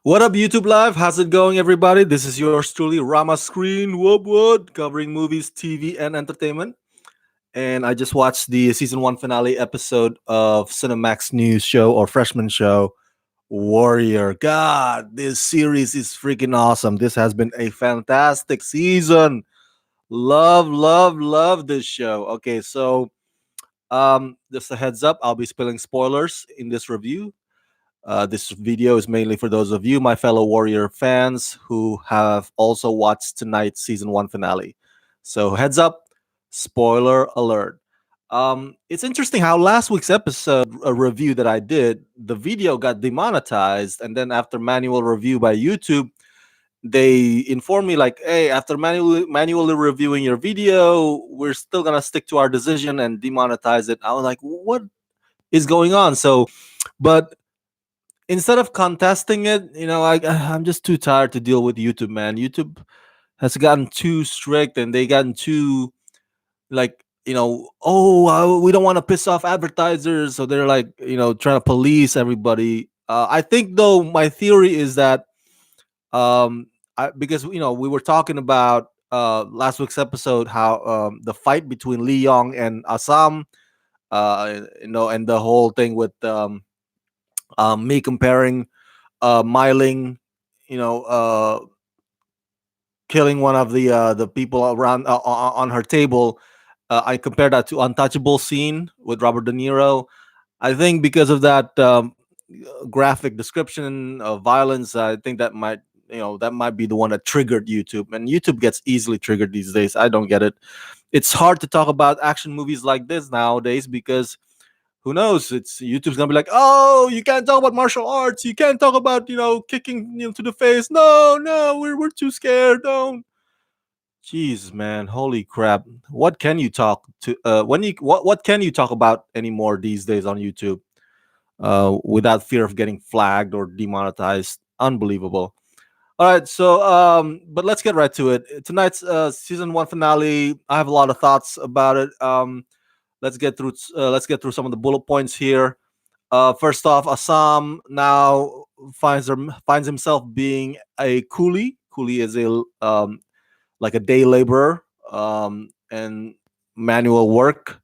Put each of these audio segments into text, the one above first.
What up, YouTube Live? How's it going, everybody? This is yours truly, Rama Screen, what, covering movies, TV, and entertainment. And I just watched the season one finale episode of Cinemax news show or freshman show, Warrior. God, this series is freaking awesome. This has been a fantastic season. Love, love, love this show. Okay, so just a heads up, I'll be spilling spoilers in this review. This video is mainly for those of you, my fellow Warrior fans, who have also watched tonight's season one finale. So, heads up, spoiler alert. It's interesting how last week's episode a review that I did, the video got demonetized, and then after manual review by YouTube, they informed me like, "Hey, after manually reviewing your video, we're still gonna stick to our decision and demonetize it." I was like, "What is going on?" But instead of contesting it, I'm just too tired to deal with YouTube, man. YouTube has gotten too strict, and they gotten too like, we don't want to piss off advertisers, so they're like, trying to police everybody. I think though my theory is that because we were talking about last week's episode how the fight between Lee Young and Assam, and the whole thing with me comparing Myling, you know, killing one of the people around on her table. I compared that to Untouchable scene with Robert De Niro. I think because of that graphic description of violence, I think that might be the one that triggered YouTube. And YouTube gets easily triggered these days. I don't get it. It's hard to talk about action movies like this nowadays because who knows? It's YouTube's gonna be like, oh, you can't talk about martial arts. You can't talk about kicking to the face. No, no, we're too scared. Don't. Jeez, man, holy crap! What can you talk to? What can you talk about anymore these days on YouTube? Without fear of getting flagged or demonetized. Unbelievable. All right, so but let's get right to it. Tonight's season one finale. I have a lot of thoughts about it. Let's get through some of the bullet points here. First off, Assam now finds himself being a coolie. Coolie is a like a day laborer and manual work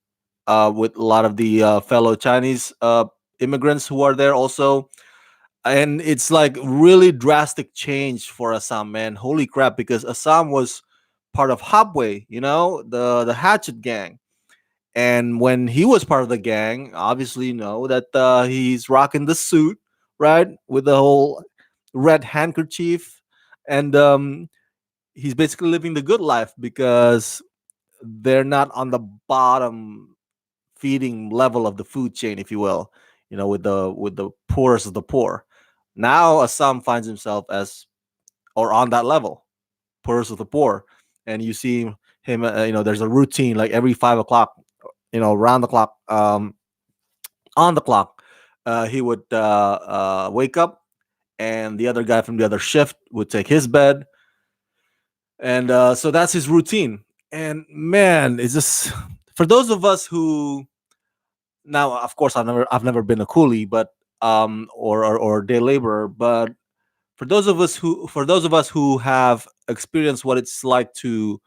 with a lot of the fellow Chinese immigrants who are there also. And it's like really drastic change for Assam, man. Holy crap! Because Assam was part of Hopway, the Hatchet Gang, and when he was part of the gang, obviously, you know that he's rocking the suit, right, with the whole red handkerchief, and he's basically living the good life because they're not on the bottom feeding level of the food chain, if you will. With the poorest of the poor. Now, Assam finds himself as or on that level, poorest of the poor, and you see him. There's a routine like every 5 o'clock, round the clock, on the clock. He would wake up, and the other guy from the other shift would take his bed, and so that's his routine. And man, it's just for those of us who now, of course, I've never been a coolie, but or day laborer, but for those of us who have experienced what it's like to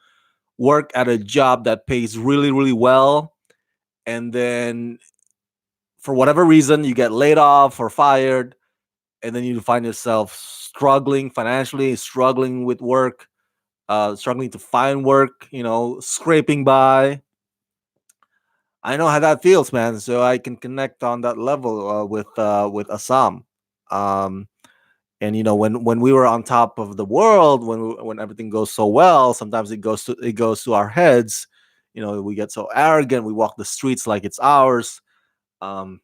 work at a job that pays really really well, and then for whatever reason you get laid off or fired, and then you find yourself struggling financially, struggling with work, struggling to find work, scraping by. I know how that feels, man. So I can connect on that level with Assam. Um, and when we were on top of the world, when everything goes so well, sometimes it goes to our heads. We get so arrogant. We walk the streets like it's ours. Um,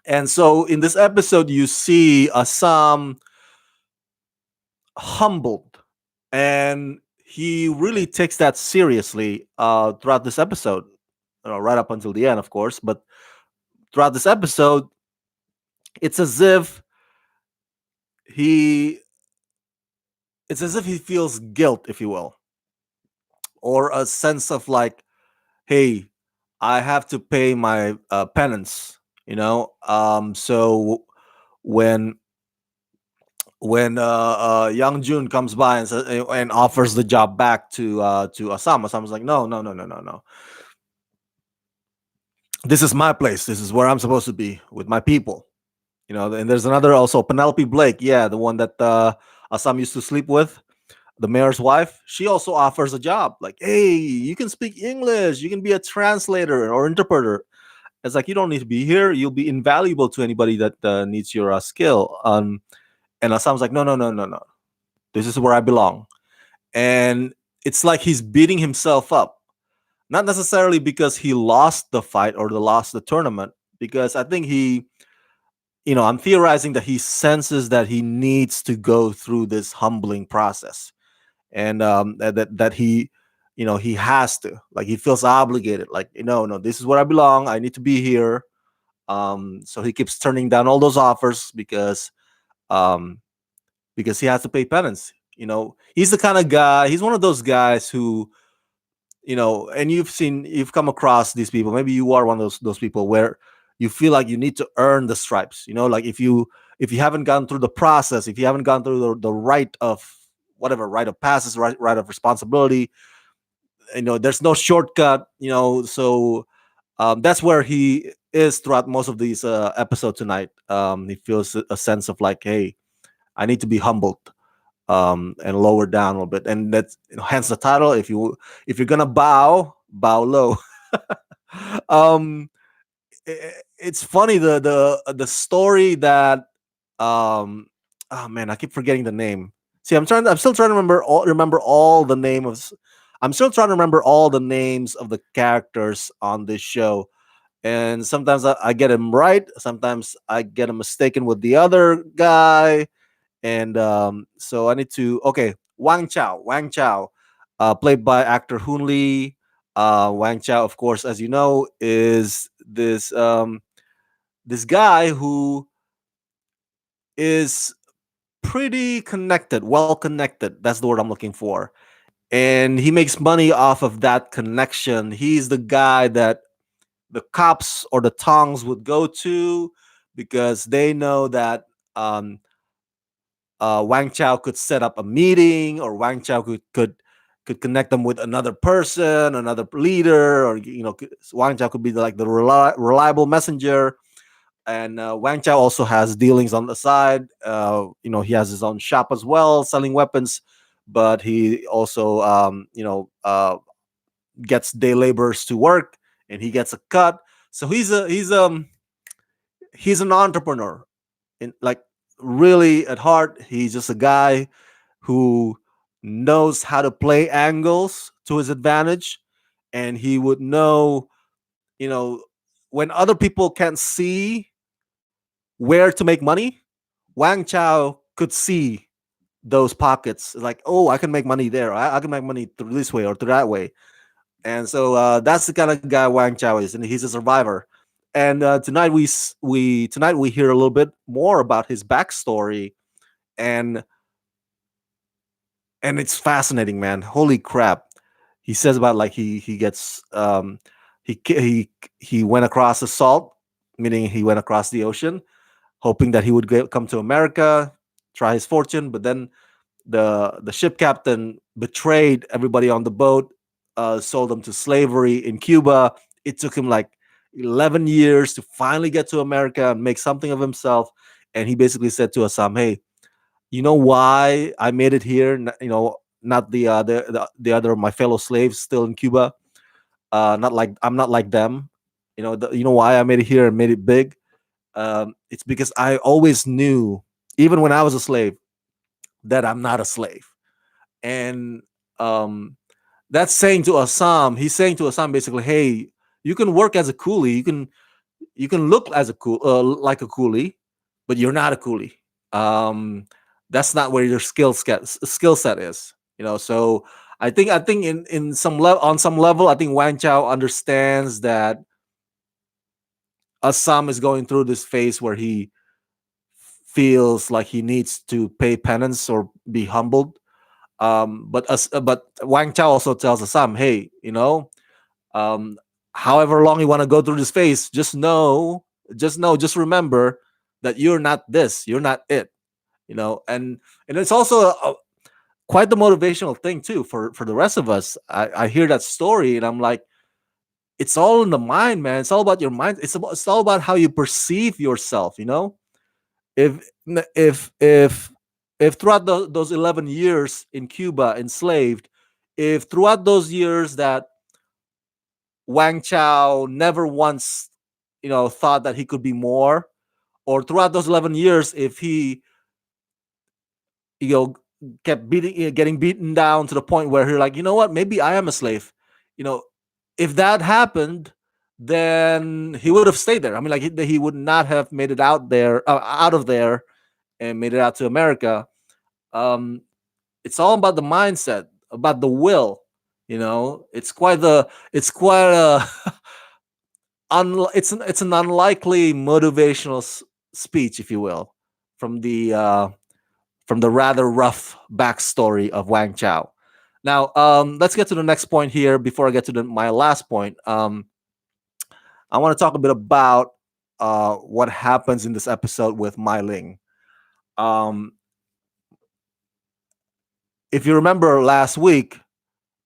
and so in this episode, you see Assam humbled, and he really takes that seriously throughout this episode, right up until the end, of course. But throughout this episode, it's as if he it's as if he feels guilt, if you will, or a sense of like, hey, I have to pay my penance. So when when Young Jun comes by and and offers the job back to Assam. Assam's like, no, no, no, no, no, no. This is my place. This is where I'm supposed to be with my people. And there's another also Penelope Blake. Yeah, the one that Assam used to sleep with, the mayor's wife. She also offers a job. Like, hey, you can speak English. You can be a translator or interpreter. It's like you don't need to be here. You'll be invaluable to anybody that needs your skill. And Assam's like, no, no, no, no, no. This is where I belong. And it's like he's beating himself up, not necessarily because he lost the fight or lost the tournament, because I think I'm theorizing that he senses that he needs to go through this humbling process, and that he has to, like, he feels obligated, like, no, this is where I belong. I need to be here. So he keeps turning down all those offers um, because he has to pay penance. He's the kind of guy. He's one of those guys who, and you've come across these people. Maybe you are one of those people where you feel like you need to earn the stripes. Like if you haven't gone through the process, if you haven't gone through the rite of whatever, rite of passes, rite of responsibility, there's no shortcut. So that's where he is throughout most of these episodes tonight. He feels a sense of like, hey, I need to be humbled, and lower down a little bit, and that's hence the title. If you're gonna bow low. um, it's funny, the story that, oh man, I keep forgetting the name. See, I'm still trying to remember all the name of. I'm still trying to remember all the names of the characters on this show, and sometimes I get him right, sometimes I get him mistaken with the other guy, and so I need to. Okay, Wang Chao, played by actor Hoon Lee. Wang Chao, of course, as you know, is this guy who is pretty connected, well connected. That's the word I'm looking for, and he makes money off of that connection. He's the guy that the cops or the tongs would go to because they know that um, Wang Chao could set up a meeting, or Wang Chao could connect them with another person, another leader, or Wang Chao could be like the reliable messenger. And Wang Chao also has dealings on the side. He has his own shop as well, selling weapons, but he also gets day laborers to work, and he gets a cut. So he's an entrepreneur, in like, really at heart. He's just a guy who knows how to play angles to his advantage, and he would know, you know, when other people can't see where to make money, Wang Chao could see those pockets. Like, oh, I can make money there. I can make money through this way or through that way. And so that's the kind of guy Wang Chao is, and he's a survivor. And tonight we hear a little bit more about his backstory, and it's fascinating, man. Holy crap! He says about, like, he gets he went across the salt, meaning he went across the ocean, hoping that he would come to America, try his fortune. But then the ship captain betrayed everybody on the boat, sold them to slavery in Cuba. It took him like 11 years to finally get to America and make something of himself. And he basically said to Assam, "Hey, you know why I made it here? Not the other my fellow slaves still in Cuba. Not like I'm not like them. You know why I made it here and made it big? It's because I always knew, even when I was a slave, that I'm not a slave." And um, that's saying to Assam, he's saying to Assam basically, "Hey, you can work as a coolie, you can look as a like a coolie, but you're not a coolie. Um, that's not where your skill set is. So I think in some level, on some level, I think Wang Chao understands that Assam is going through this phase where he feels like he needs to pay penance or be humbled. But Wang Chao also tells Assam, "Hey, um, however long you want to go through this phase, just remember that you're not this, you're not it. And it's also quite the motivational thing too for the rest of us. I hear that story and I'm like, it's all in the mind, man. It's all about your mind. It's all about how you perceive yourself. If if if if throughout those 11 years in Cuba enslaved, if throughout those years that Wang Chao never once thought that he could be more, or throughout those 11 years if he you know kept getting beaten down to the point where he's like, you know what, maybe I am a slave. you know if that happened, then he would have stayed there. I mean, like, he would not have made it out of there and made it out to America. um it's all about the mindset, about the will. It's quite a it's an unlikely motivational speech, if you will, from the rather rough backstory of Wang Chao. Now, let's get to the next point here before I get to my last point. I want to talk a bit about what happens in this episode with Mai Ling. Um, if you remember last week,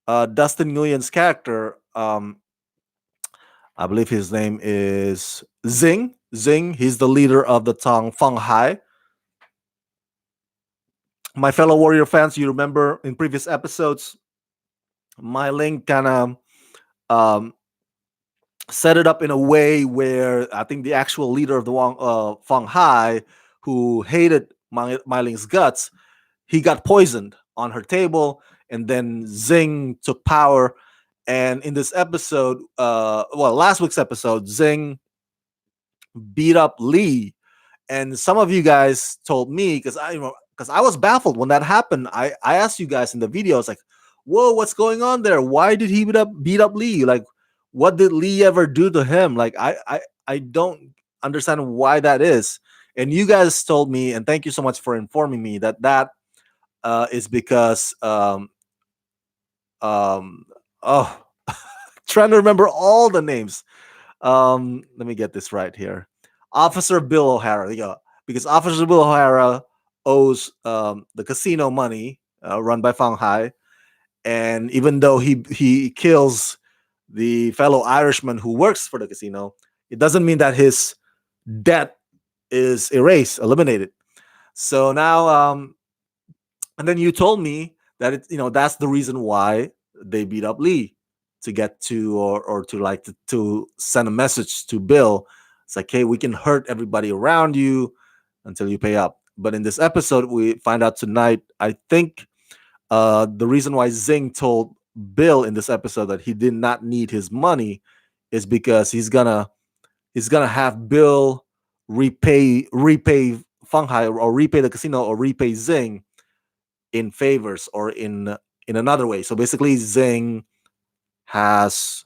Dustin Nguyen's character, I believe his name is Zing. Zing, he's the leader of the Tang Feng Hai. My fellow warrior fans, you remember in previous episodes, Mai Ling kind of um, set it up in a way where I think the actual leader of the Feng Hai, who hated Mai Ling's guts, he got poisoned on her table, and then Zing took power. And in this episode, last week's episode, Zing beat up Lee. And some of you guys told me, because I was baffled when that happened. I asked you guys in the video, I was like, whoa, what's going on there? Why did he beat up Lee? Like, what did Lee ever do to him? Like, I don't understand why that is. And you guys told me, and thank you so much for informing me, that is because um oh trying to remember all the names. Let me get this right here. Officer Bill O'Hara. There you go. Because Officer Bill O'Hara owes the casino money run by Fang Hai, and even though he kills the fellow Irishman who works for the casino, it doesn't mean that his debt is eliminated. So now, and then you told me that that's the reason why they beat up Lee, to get to, or to, like, to send a message to Bill. It's like, hey, we can hurt everybody around you until you pay up. But in this episode, we find out tonight, I think, the reason why Zing told Bill in this episode that he did not need his money is because he's gonna have Bill repay Feng Hai, or repay the casino, or repay Zing in favors, or in another way. So basically, Zing has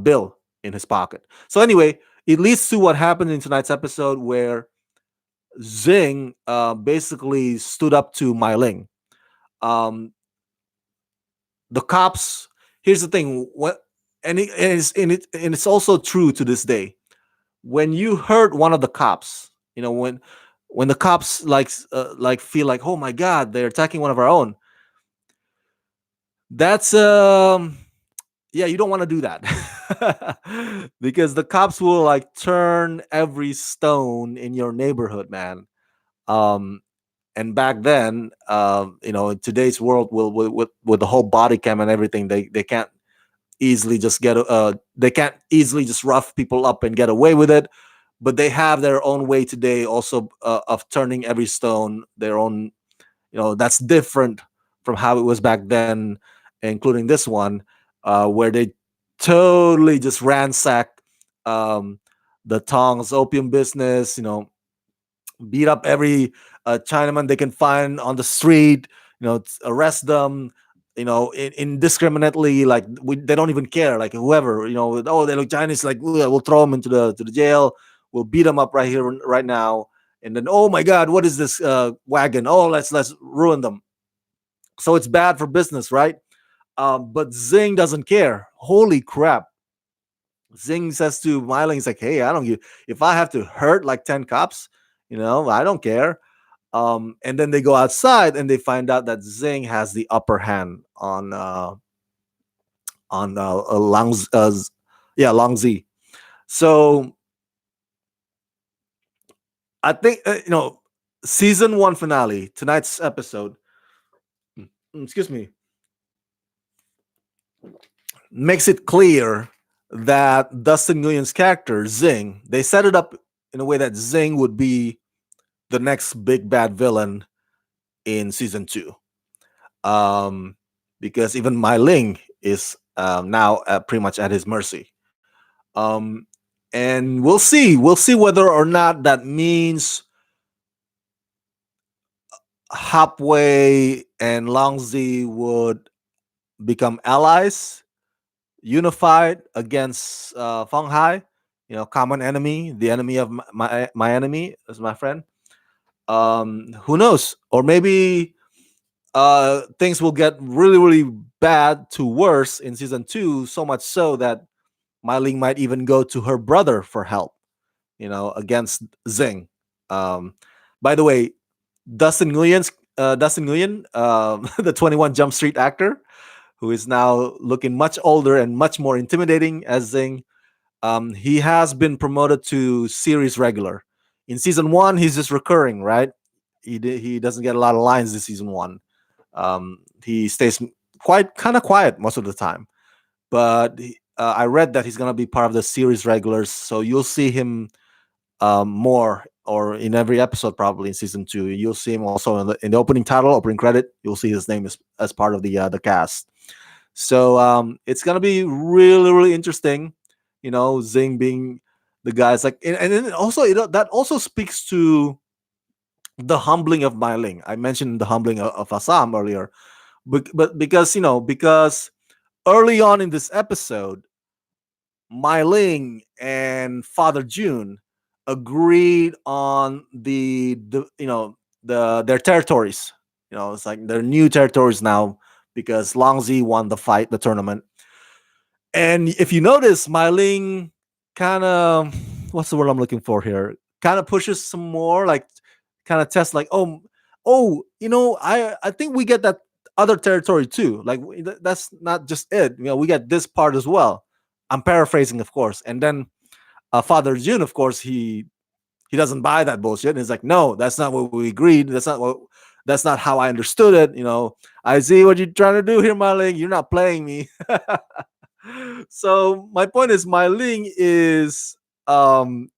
Bill in his pocket. So anyway, it leads to what happened in tonight's episode, where Zing basically stood up to Mai Ling. The cops. Here's the thing. It's also true to this day. When you hurt one of the cops, when the cops feel like, oh my god, they're attacking one of our own. That's yeah, you don't want to do that. Because the cops will, like, turn every stone in your neighborhood, man. um and back then, in today's world, with the whole body cam and everything, they can't easily just rough people up and get away with it. But they have their own way today also, of turning every stone their own. That's different from how it was back then, including this one, where they totally just ransack um, the Tong's opium business. Beat up every Chinaman they can find on the street. Arrest them. Indiscriminately. Like, they don't even care. Like, whoever, oh, they look Chinese. Like, we'll throw them into the jail. We'll beat them up right here, right now. And then, oh my God, what is this wagon? Oh, let's ruin them. So it's bad for business, right? But Zing doesn't care. Holy crap! Zing says to Mai Ling, he's like, "Hey, I don't give. If I have to hurt like 10 cops, I don't care." And then they go outside and they find out that Zing has the upper hand on Langzi. So I think season one finale, tonight's episode, excuse me, makes it clear that Dustin Nguyen's character Zing, they set it up in a way that Zing would be the next big bad villain in season two. Um, because even Mai Ling is now pretty much at his mercy. Um, and we'll see whether or not that means Hapway and Longzi would become allies, unified against Feng Hai. Common enemy, the enemy of my enemy is my friend. Who knows? Or maybe things will get really, really bad to worse in season two, so much so that Mai Ling might even go to her brother for help, against Zing. Um, by the way, Dustin Nguyen, the 21 Jump Street actor, who is now looking much older and much more intimidating as Zing. He has been promoted to series regular. In season one, he's just recurring, right? He doesn't get a lot of lines this season one. He stays quite kind of quiet most of the time. But I read that he's gonna be part of the series regulars, so you'll see him more or in every episode probably in season two. You'll see him also in the opening title, opening credit. You'll see his name as part of the cast. So it's gonna be really, really interesting. Zing being the guys like, and then also that also speaks to the humbling of Mai Ling. I mentioned the humbling of Assam earlier, but because early on in this episode, Mai Ling and Father June agreed on their territories. It's like their new territories now because Longzi won the tournament. And if you notice, Mai Ling kind of, what's the word I'm looking for here? Kind of pushes some more, like kind of tests, like, I think we get that other territory too. Like that's not just it. We get this part as well. I'm paraphrasing, of course. And then Father June, of course, he doesn't buy that bullshit. And he's like, no, that's not what we agreed. That's not how I understood it. I see what you're trying to do here, Mai Ling. You're not playing me. So my point is, Mai Ling um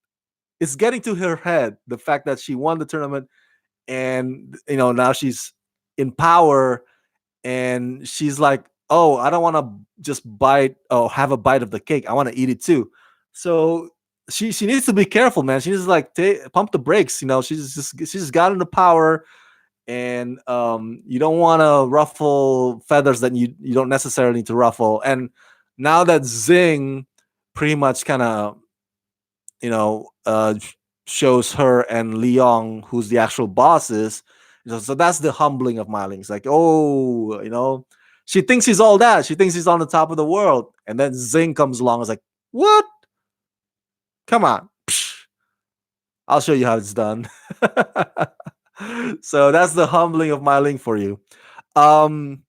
is getting to her head the fact that she won the tournament, and now she's in power, and she's like, oh, I don't want to just bite or have a bite of the cake. I want to eat it too. So she needs to be careful, man. She needs to like pump the brakes. She's got into power, and you don't want to ruffle feathers that you don't necessarily need to ruffle. And now that Zing pretty much kind of you know uh, shows her and Leong who's the actual bosses, so that's the humbling of Mai Ling. It's like, oh, she thinks he's all that. She thinks he's on the top of the world, and then Zing comes along. It's like, what? Come on. Psh, I'll show you how it's done. So that's the humbling of Mai Ling for you. Um,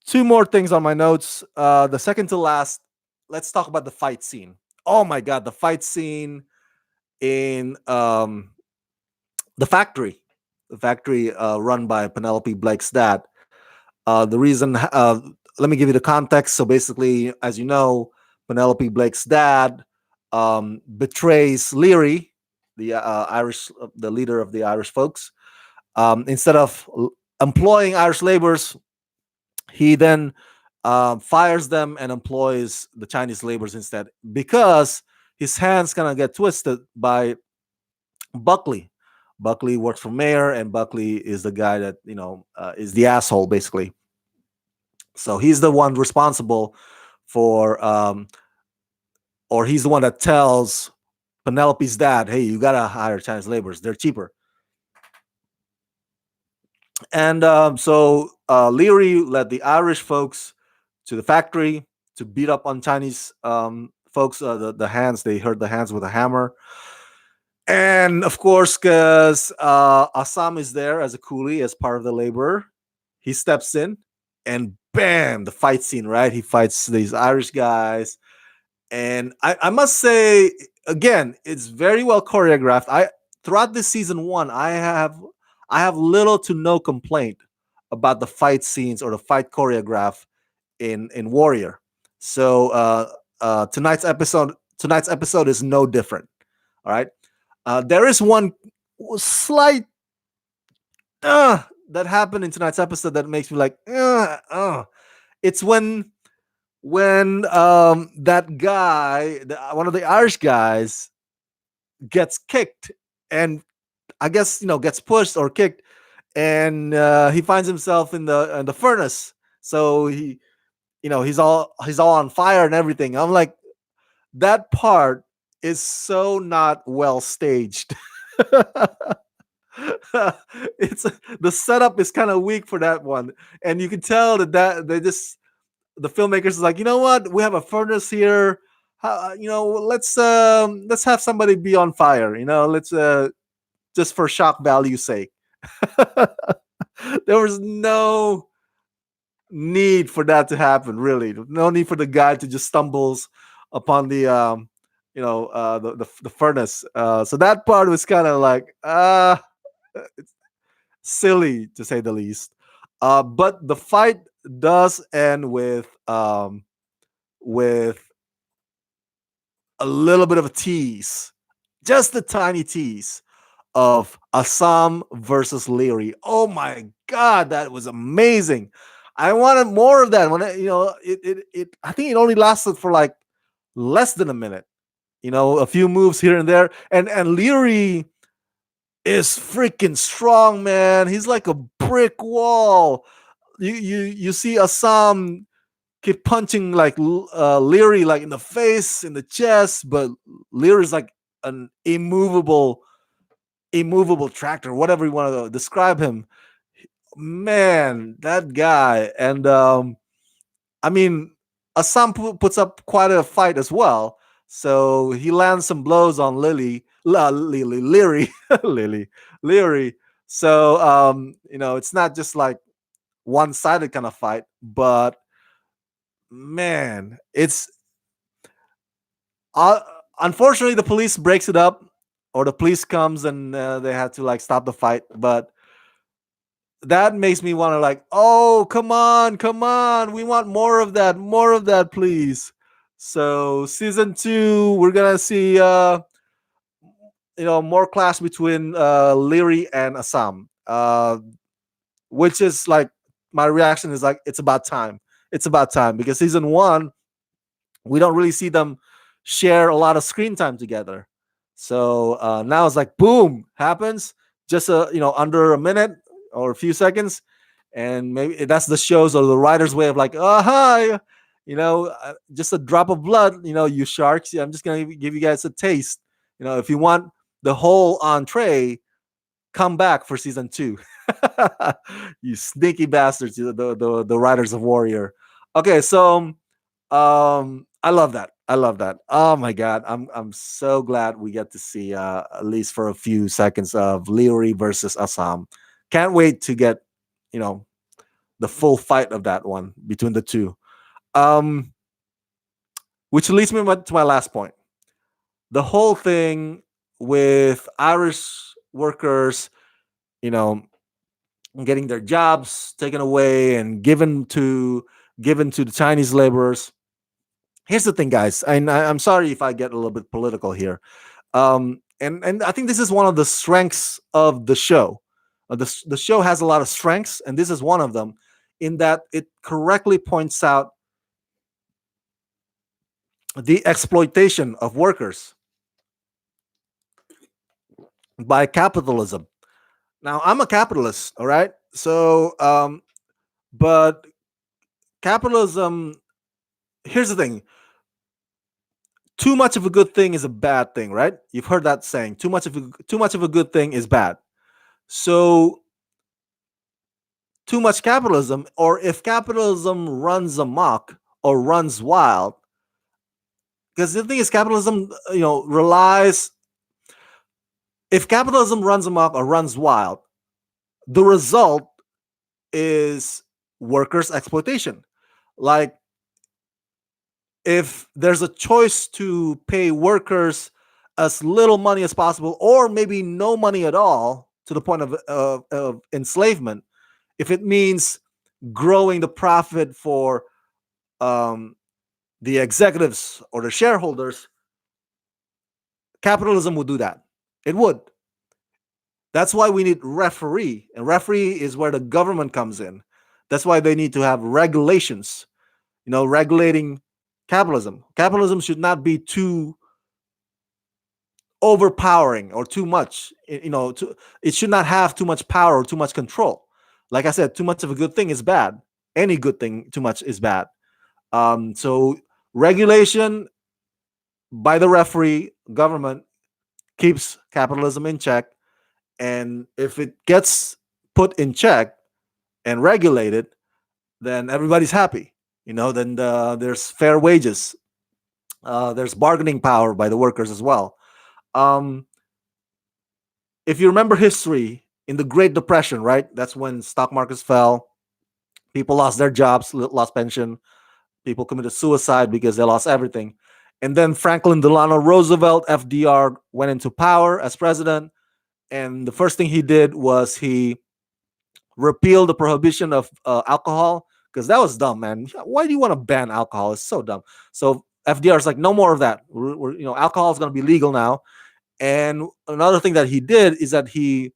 Two more things on my notes. The second to last, let's talk about the fight scene. Oh my god, the fight scene in the factory run by Penelope Blake's dad. The reason, let me give you the context. So basically, as you know, Penelope Blake's dad betrays Leary, the leader of the Irish folks. Instead of employing Irish laborers, he then fires them and employs the Chinese laborers instead, because his hands kind of get twisted by Buckley. Buckley works for mayor, and Buckley is the guy that is the asshole basically. So he's the one responsible for, or he's the one that tells Penelope's dad, "Hey, you gotta hire Chinese laborers; they're cheaper." And so Leary led the Irish folks to the factory to beat up on Chinese folks. The hands, they hurt the hands with a hammer. And of course, because Assam is there as a coolie, as part of the labor, he steps in, and bam, the fight scene, right? He fights these Irish guys. And I must say, again, it's very well choreographed. Throughout this season 1, I have little to no complaint about the fight scenes or the fight choreograph in Warrior. So tonight's episode is no different. All right. There is one slight that happened in tonight's episode that makes me like, it's when that guy, one of the Irish guys, gets kicked, and I guess gets pushed or kicked, and he finds himself in the furnace. So he's all on fire and everything. I'm like, that part is so not well staged. It's the setup is kind of weak for that one, and you can tell that they just the filmmakers is like, you know what, we have a furnace here. Let's have somebody be on fire. Let's just for shock value sake. There was no need for that to happen. Really, no need for the guy to just stumbles upon the furnace. So that part was kind of like silly to say the least. But the fight does end with a little bit of a tease, just a tiny tease of Assam versus Leary. Oh my god, that was amazing! I wanted more of that. When I think it only lasted for like less than a minute. A few moves here and there, and Leary is freaking strong, man. He's like a brick wall. You see Assam keep punching like Leary like in the face, in the chest, but Leary's like an immovable tractor, whatever you want to describe him. Man, that guy. And I mean, Assam puts up quite a fight as well. So he lands some blows on Leary, Leary. So it's not just like one-sided kind of fight, but man, it's uh, unfortunately the police breaks it up, or the police comes and they had to like stop the fight. But that makes me want to like, oh, come on, we want more of that, please. So season 2, we're gonna see more clash between Leary and Assam, which is like, my reaction is like, it's about time, because season 1 we don't really see them share a lot of screen time together. So now it's like, boom, happens just under a minute or a few seconds, and maybe that's the show's or the writer's way of like, oh hi, just a drop of blood, you sharks. Yeah, I'm just gonna give you guys a taste. If you want the whole entree, come back for season 2. You sneaky bastards, the writers of Warrior. Okay, so I love that. I love that. Oh my god, I'm so glad we get to see at least for a few seconds of Leary versus Assam. Can't wait to get you know the full fight of that one between the two. Um, which leads me to my last point. The whole thing with Irish workers, you know, getting their jobs taken away and given to the Chinese laborers. Here's the thing, guys, and I'm sorry if I get a little bit political here. And I think this is one of the strengths of the show. The show has a lot of strengths, and this is one of them, in that it correctly points out the exploitation of workers by capitalism. Now, I'm a capitalist, all right. So, but capitalism. Here's the thing: too much of a good thing is a bad thing, right? You've heard that saying. Too much of a good thing is bad. So too much capitalism, or if capitalism runs amok or runs wild, because the thing is, capitalism, relies If capitalism runs amok or runs wild, the result is workers' exploitation. Like, if there's a choice to pay workers as little money as possible, or maybe no money at all, to the point of enslavement, if it means growing the profit for um, the executives or the shareholders, capitalism would do that. It would. That's why we need referee, and referee is where the government comes in. That's why they need to have regulations, regulating capitalism. Capitalism should not be too overpowering or too much. It should not have too much power or too much control. Like I said, too much of a good thing is bad. Any good thing too much is bad. So regulation by the referee government keeps capitalism in check, and if it gets put in check and regulated, then everybody's happy. Then there's fair wages. There's bargaining power by the workers as well. Um, if you remember history, in the Great Depression, right? That's when stock markets fell. People lost their jobs, lost pension. People committed suicide because they lost everything. And then Franklin Delano Roosevelt, FDR, went into power as president. And the first thing he did was he repealed the prohibition of alcohol, because that was dumb, man. Why do you want to ban alcohol? It's so dumb. So FDR is like, no more of that. Alcohol is going to be legal now. And another thing that he did is that he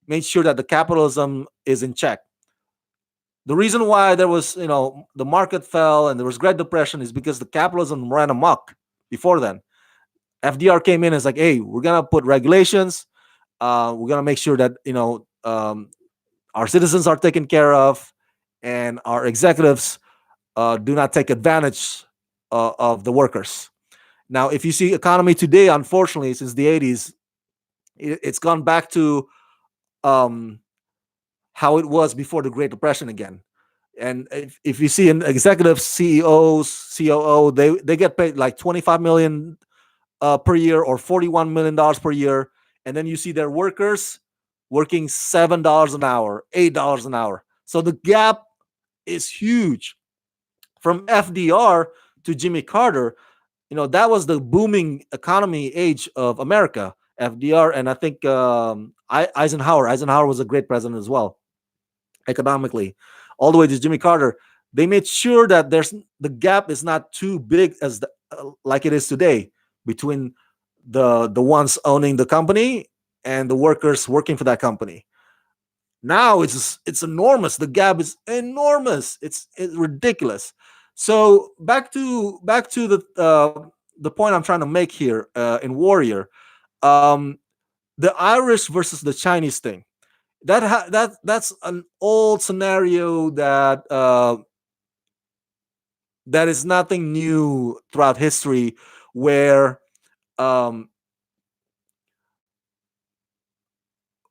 made sure that the capitalism is in check. The reason why there was, the market fell and there was Great Depression is because the capitalism ran amok before then. FDR came in and is like, hey, we're gonna put regulations. We're gonna make sure that our citizens are taken care of, and our executives do not take advantage of the workers. Now, if you see economy today, unfortunately, since the 80s, it's gone back to um, how it was before the Great Depression again. And if you see an executive CEOs, COO, they get paid like 25 million per year or $41 million per year, and then you see their workers working $7 an hour, $8 an hour. So the gap is huge. From FDR to Jimmy Carter, that was the booming economy age of America. FDR, and I think Eisenhower. Eisenhower was a great president as well, economically, all the way to Jimmy Carter. They made sure that the gap is not too big as like it is today between the ones owning the company and the workers working for that company. Now it's enormous. The gap is enormous. It's ridiculous. So back to the point I'm trying to make here in Warrior, um, the Irish versus the Chinese thing. That's an old scenario that is nothing new throughout history, where um,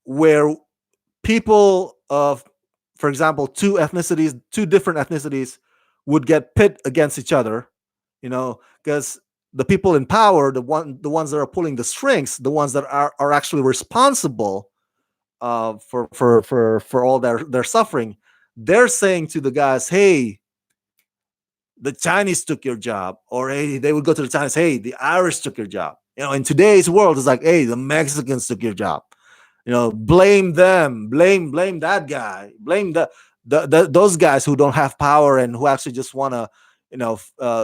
where people of, for example, two different ethnicities, would get pit against each other, because the people in power, the ones that are pulling the strings, the ones that are actually responsible for all their suffering, they're saying to the guys, hey, the Chinese took your job, or hey, they would go to the Chinese, hey, the Irish took your job. In today's world, it's like, hey, the Mexicans took your job. Blame them, blame that guy, blame those guys who don't have power and who actually just want to,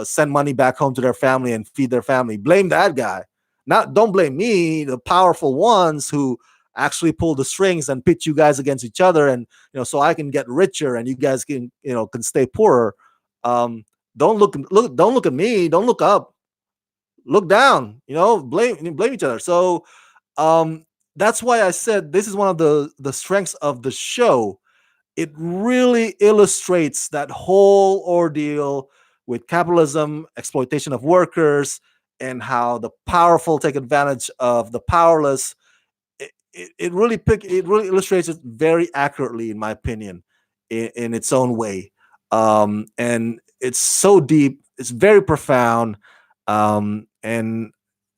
send money back home to their family and feed their family. Blame that guy. Not Don't blame me, the powerful ones who actually pull the strings and pit you guys against each other, and so I can get richer and you guys can stay poorer. Um, don't look at me. Don't look up. Look down. Blame each other. So um, that's why I said this is one of the strengths of the show. It really illustrates that whole ordeal with capitalism, exploitation of workers, and how the powerful take advantage of the powerless. It really illustrates it very accurately, in my opinion, in its own way. And it's so deep, it's very profound, and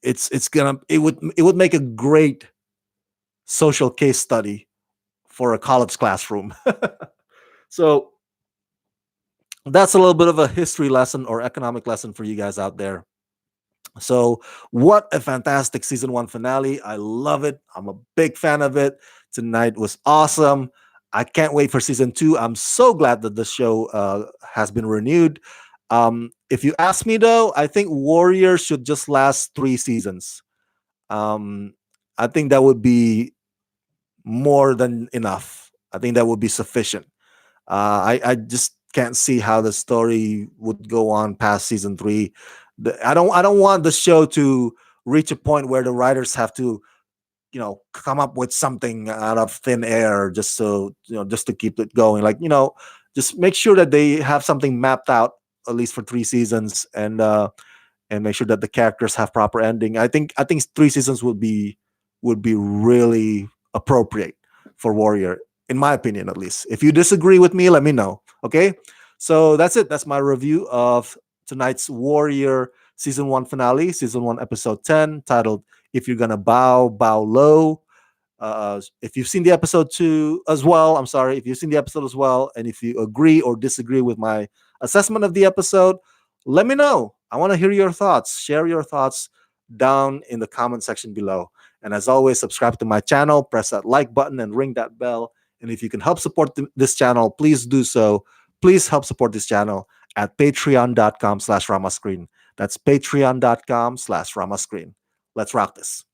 it would make a great social case study for a college classroom. So that's a little bit of a history lesson or economic lesson for you guys out there. So, what a fantastic season one finale. I love it. I'm a big fan of it. Tonight was awesome. I can't wait for season two. I'm so glad that the show has been renewed. If you ask me, though, I think Warrior should just last 3 seasons. Um, I think that would be more than enough. I think that would be sufficient. I just can't see how the story would go on past season three. I don't want the show to reach a point where the writers have to come up with something out of thin air just just to keep it going. Like just make sure that they have something mapped out at least for 3 seasons, and make sure that the characters have proper ending. I think 3 seasons would be really appropriate for Warrior, in my opinion, at least. If you disagree with me, let me know. Okay, so that's it. That's my review of tonight's Warrior season one finale, season one, episode 10, titled "If You're Gonna Bow, Bow Low." If you've seen the episode two as well, I'm sorry. If you've seen the episode as well, and if you agree or disagree with my assessment of the episode, let me know. I want to hear your thoughts. Share your thoughts down in the comment section below. And as always, subscribe to my channel, press that like button, and ring that bell. And if you can help support this channel, please do so. Please help support this channel at patreon.com/ramascreen. That's patreon.com/ramascreen. Let's rock this.